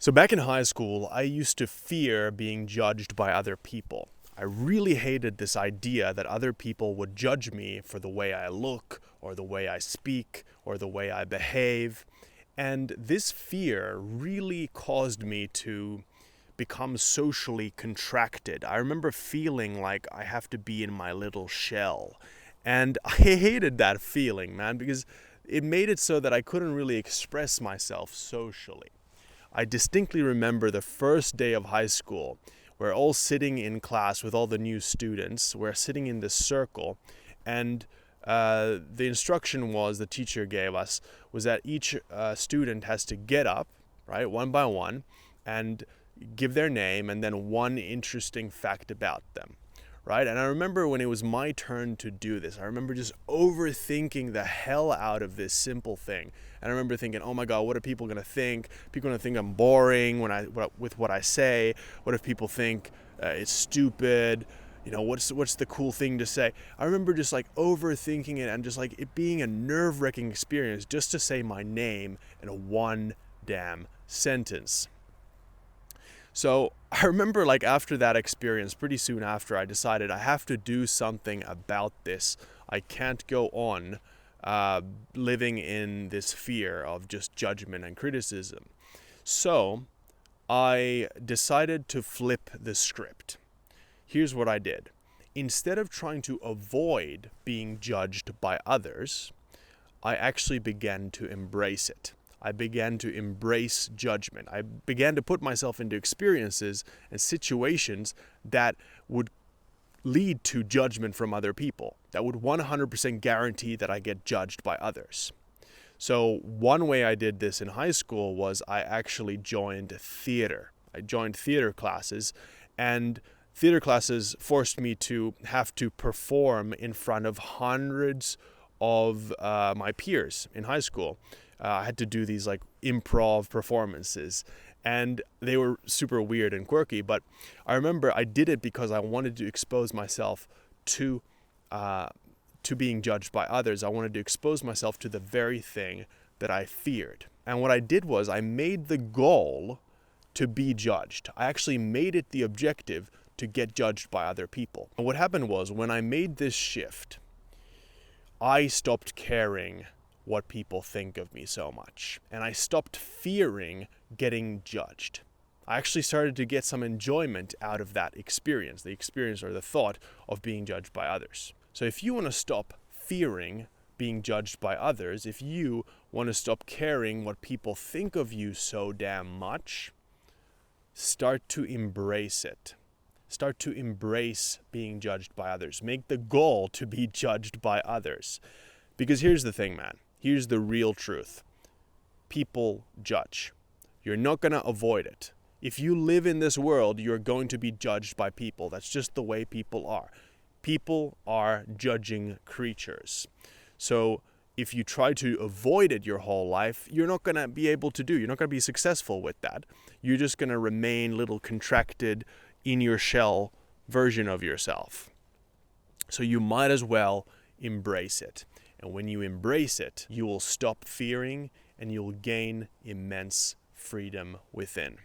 So back in high school, I used to fear being judged by other people. I really hated this idea that other people would judge me for the way I look, or the way I speak, or the way I behave. And this fear really caused me to become socially contracted. I remember feeling like I have to be in my little shell. And I hated that feeling, man, because it made it so that I couldn't really express myself socially. I distinctly remember the first day of high school. We're all sitting in class with all the new students. We're sitting in this circle, and the instruction the teacher gave us was that each student has to get up, right, one by one, and give their name and then one interesting fact about them. Right? And I remember when it was my turn to do this, I remember just overthinking the hell out of this simple thing. And I remember thinking, oh my God, what are people going to think? People are going to think I'm boring with what I say. What if people think it's stupid? You know, what's the cool thing to say? I remember just like overthinking it and just like it being a nerve-wracking experience just to say my name in one damn sentence. So I remember like after that experience, pretty soon after, I decided I have to do something about this. I can't go on living in this fear of just judgment and criticism. So I decided to flip the script. Here's what I did. Instead of trying to avoid being judged by others, I actually began to embrace it. I began to embrace judgment. I began to put myself into experiences and situations that would lead to judgment from other people, that would 100% guarantee that I get judged by others. So one way I did this in high school was I actually joined theater. I joined theater classes, and theater classes forced me to have to perform in front of hundreds of my peers in high school. I had to do these like improv performances, and they were super weird and quirky, but I remember I did it because I wanted to expose myself to being judged by others. I wanted to expose myself to the very thing that I feared. And what I did was I made the goal to be judged. I actually made it the objective to get judged by other people. And what happened was when I made this shift, I stopped caring what people think of me so much. And I stopped fearing getting judged. I actually started to get some enjoyment out of that experience, the experience or the thought of being judged by others. So if you want to stop fearing being judged by others, if you want to stop caring what people think of you so damn much, start to embrace it. Start to embrace being judged by others. Make the goal to be judged by others. Because here's the thing, man. Here's the real truth. People judge. You're not going to avoid it. If you live in this world, you're going to be judged by people. That's just the way people are. People are judging creatures. So if you try to avoid it your whole life, you're not going to be able to do. You're not going to be successful with that. You're just going to remain little contracted in your shell version of yourself. So you might as well embrace it. And when you embrace it, you will stop fearing and you'll gain immense freedom within.